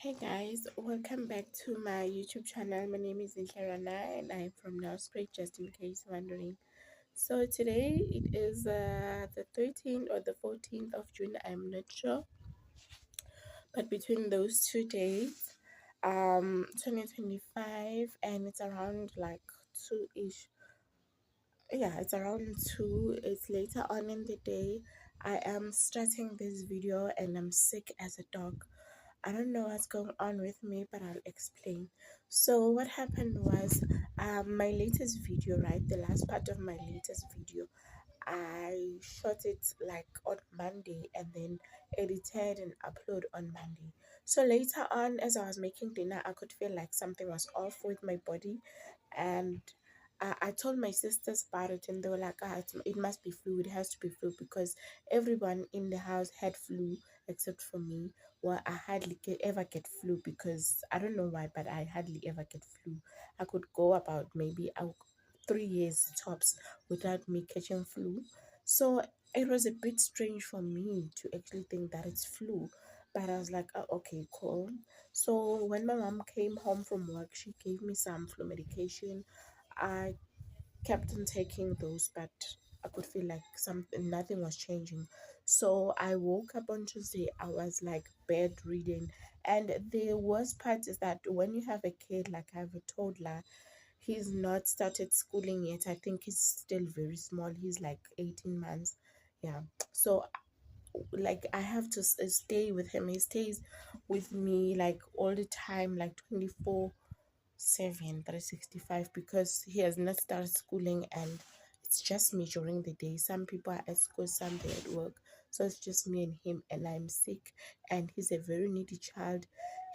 Hey guys, welcome back to my YouTube channel. My name is Rana and I'm from Nelspruit, just in case you're wondering. So today it is the 13th or the 14th of June, I'm not sure, but between those 2 days, 2025, and it's around like 2-ish. Yeah, it's around 2. It's later on in the day. I am starting this video and I'm sick as a dog. I don't know what's going on with me, but I'll explain. So what happened was, my latest video, right? The last part of my latest video, I shot it like on Monday and then edited and upload on Monday. So later on, as I was making dinner, I could feel like something was off with my body, and I told my sisters about it, and they were like, it must be flu. It has to be flu because everyone in the house had flu except for me. Well, I hardly ever get flu because I don't know why, but I hardly ever get flu. I could go about maybe 3 years tops without me catching flu. So it was a bit strange for me to actually think that it's flu. But I was like, oh, okay, cool. So when my mom came home from work, she gave me some flu medication. I kept on taking those, but I could feel like nothing was changing. So I woke up on Tuesday. I was like bedridden, and the worst part is that when you have a kid, like I have a toddler, he's not started schooling yet. I think he's still very small. He's like 18 months. Yeah. So like I have to stay with him. He stays with me like all the time, like 24/7, 365, because he has not started schooling and it's just me during the day. Some people are at school, some they're at work. So it's just me and him, and I'm sick, and he's a very needy child.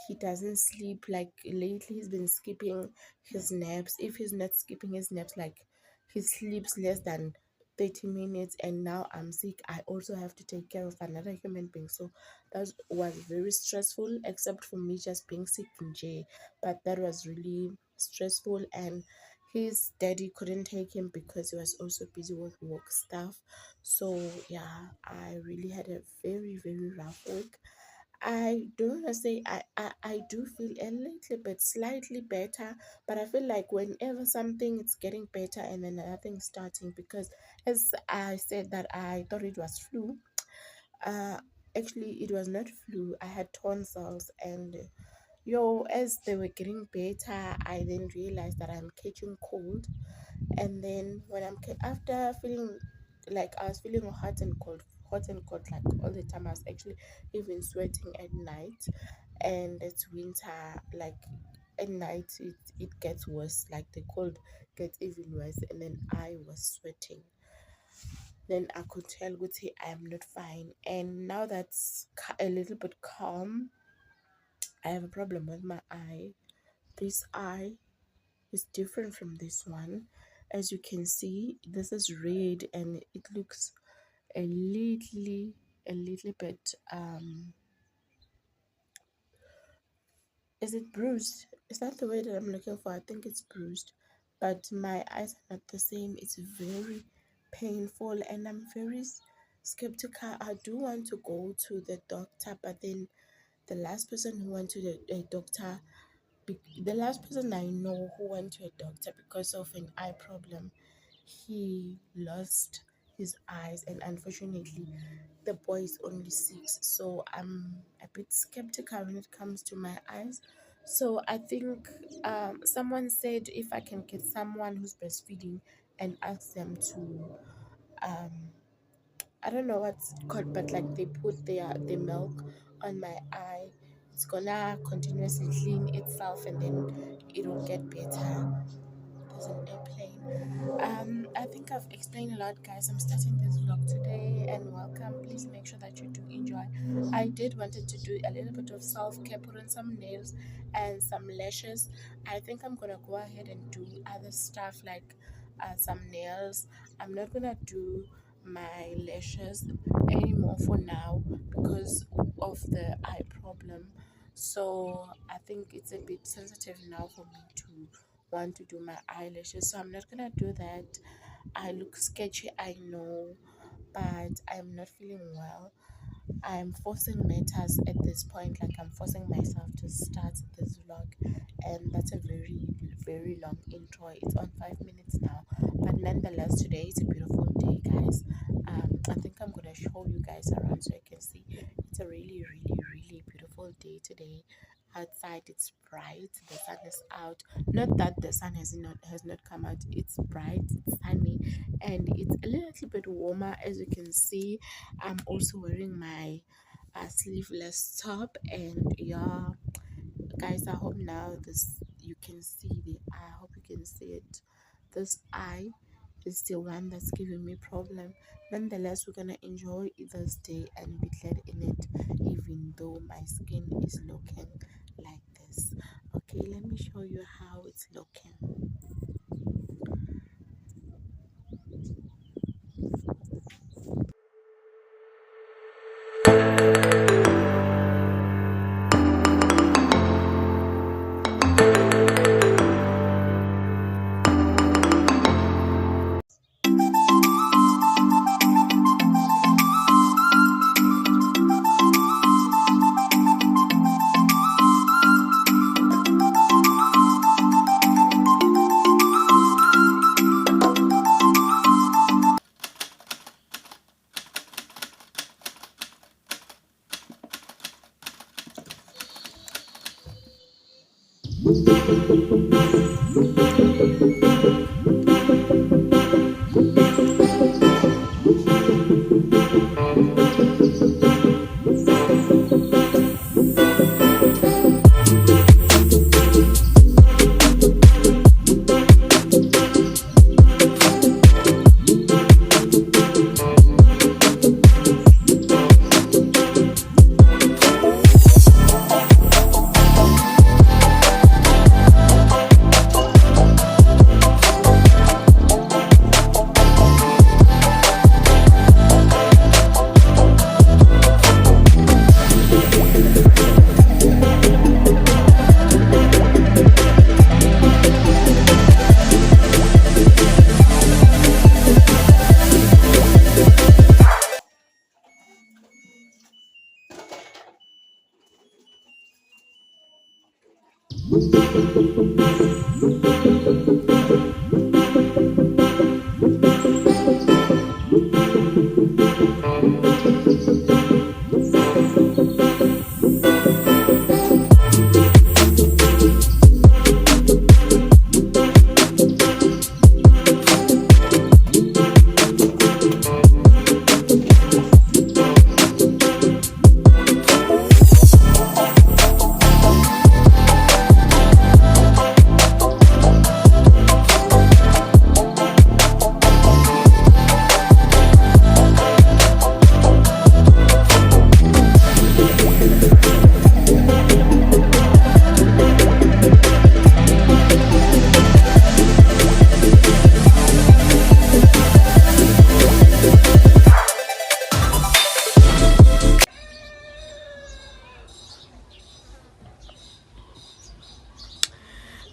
He doesn't sleep. Like lately he's been skipping his naps. If he's not skipping his naps, like he sleeps less than 30 minutes, and now I'm sick. I also have to take care of another human being. So that was very stressful, except for me just being sick in J. But that was really stressful, and his daddy couldn't take him because he was also busy with work stuff. So yeah, I really had a very very rough week. I don't want to say I do feel a little bit slightly better, but I feel like whenever something is getting better and then another thing starting, because as I said that I thought it was flu. uh Actually it was not flu. I had tonsils, and as they were getting better, I then realized that I'm catching cold. And then when after feeling like I was feeling hot and cold like all the time. I was actually even sweating at night, and it's winter. Like at night, it gets worse. Like the cold gets even worse, and then I was sweating. Then I could tell, Guti, I am not fine. And now that's a little bit calm, I have a problem with my eye. This eye is different from this one. As you can see, this is red and it looks a little bit is it bruised? Is that the word that I'm looking for? I think it's bruised. But my eyes are not the same. It's very painful, and I'm very skeptical. I do want to go to the doctor, but then the last person who went to the doctor, the last person I know who went to a doctor because of an eye problem, he lost his eyes, and unfortunately the boy is only 6. So I'm a bit skeptical when it comes to my eyes. So I think someone said if I can get someone who's breastfeeding and ask them to um I don't know what's it called, but like they put the milk on my eye, it's gonna continuously clean itself and then it'll get better. There's an airplane. I think I've explained a lot, guys. I'm starting this vlog today, and welcome. Please make sure that you do enjoy. I did wanted to do a little bit of self-care, put on some nails and some lashes. I think I'm gonna go ahead and do other stuff like some nails. I'm not gonna do my lashes anymore for now because of the eye problem. So I think it's a bit sensitive now for me to want to do my eyelashes, so I'm not gonna do that. I look sketchy, I know, but I'm not feeling well. I'm forcing matters at this point, like I'm forcing myself to start this vlog, and that's a very long intro. It's on 5 minutes now, but nonetheless, today is a beautiful day, guys. I think I'm gonna show you guys around so you can see. It's a really beautiful day today. Outside it's bright, the sun is out. Not that the sun has not come out. It's bright, it's sunny, and it's a little bit warmer. As you can see, I'm also wearing my sleeveless top, and yeah, guys, I hope now this you can see the eye. I hope you can see it. This eye is the one that's giving me problem. Nonetheless, we're gonna enjoy this day and be glad in it, even though my skin is looking like this. Okay, let me show you how it's looking.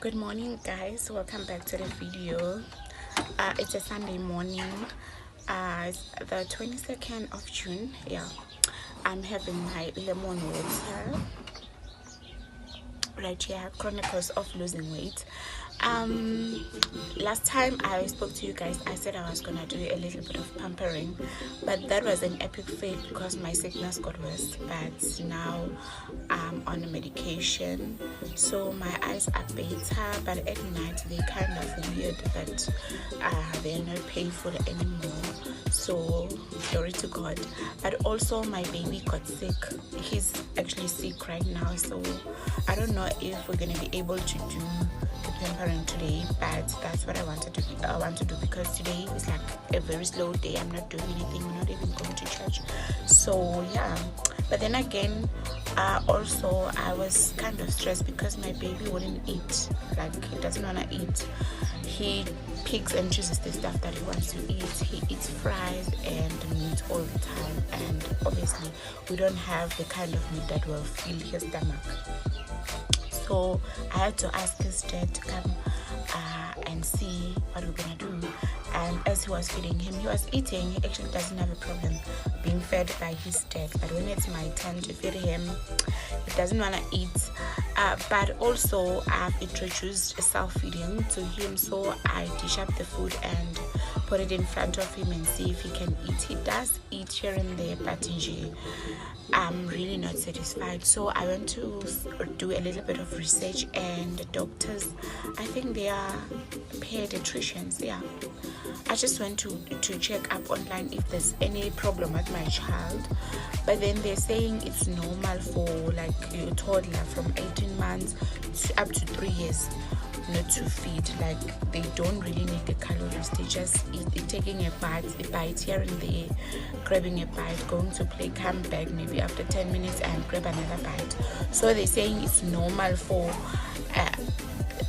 Good morning, guys. Welcome back to the video. It's a Sunday morning. It's the 22nd of June. Yeah, I'm having my lemon water right here, Chronicles of Losing Weight. Last time I spoke to you guys, I said I was gonna do a little bit of pampering, but that was an epic fail because my sickness got worse. But now I'm on a medication, so my eyes are better, but at night they kind of weird that they're not painful anymore. So glory to God. But also my baby got sick. He's actually sick right now, so I don't know if we're gonna be able to do the pampering today, but that's what I want to do because today is like a very slow day. I'm not doing anything, we're not even going to church, so yeah. But then again, also I was kind of stressed because my baby wouldn't eat. Like, he doesn't want to eat. He picks and chooses the stuff that he wants to eat. He eats fries and meat all the time, and obviously we don't have the kind of meat that will fill his stomach. So I had to ask his dad to come and see what we're gonna do. And as he was feeding him, he was eating. He actually doesn't have a problem being fed by his dad, but when it's my turn to feed him, he doesn't want to eat. But also I've introduced self-feeding to him, so I dish up the food and put it in front of him and see if he can eat. He does eat here and there, but I'm really not satisfied. So I went to do a little bit of research, and the doctors, I think they are pediatricians, yeah, I just went to check up online if there's any problem with my child. But then they're saying it's normal for like a toddler from 18 months up to 3 years not to feed. Like, they don't really need the calories. They just eat, taking a bite here and there, grabbing a bite, going to play, come back maybe after 10 minutes and grab another bite. So they're saying it's normal for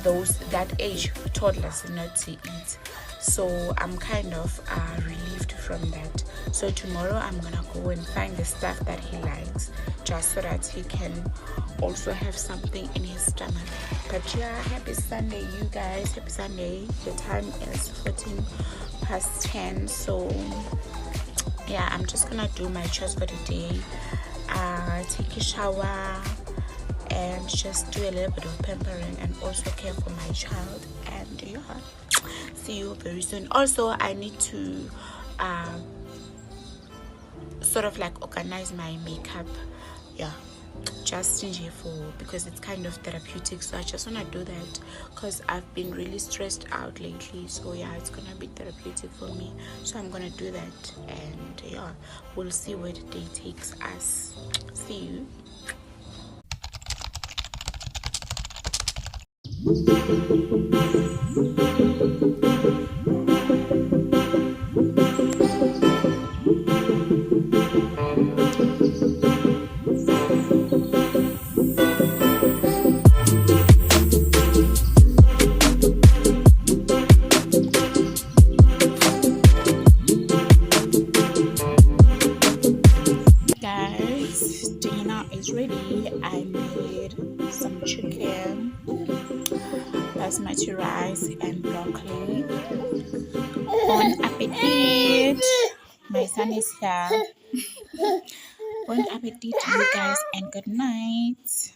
those that age toddlers not to eat. So I'm kind of relieved from that. So tomorrow I'm gonna go and find the stuff that he likes, just so that he can also have something in his stomach. But yeah, happy Sunday, you guys. Happy Sunday. The time is 14 past 10. So yeah, I'm just gonna do my chores for the day, take a shower, and just do a little bit of pampering and also care for my child. And yeah, see you very soon. Also, I need to sort of like organize my makeup, yeah, just here for, because it's kind of therapeutic. So I just want to do that because I've been really stressed out lately. So yeah, it's gonna be therapeutic for me. So I'm gonna do that, and yeah, we'll see where the day takes us. See you. Guys, dinner is ready. I made some chicken, basmati rice, and broccoli. Bon appetit! My son is here. Bon appetit, you guys, and good night.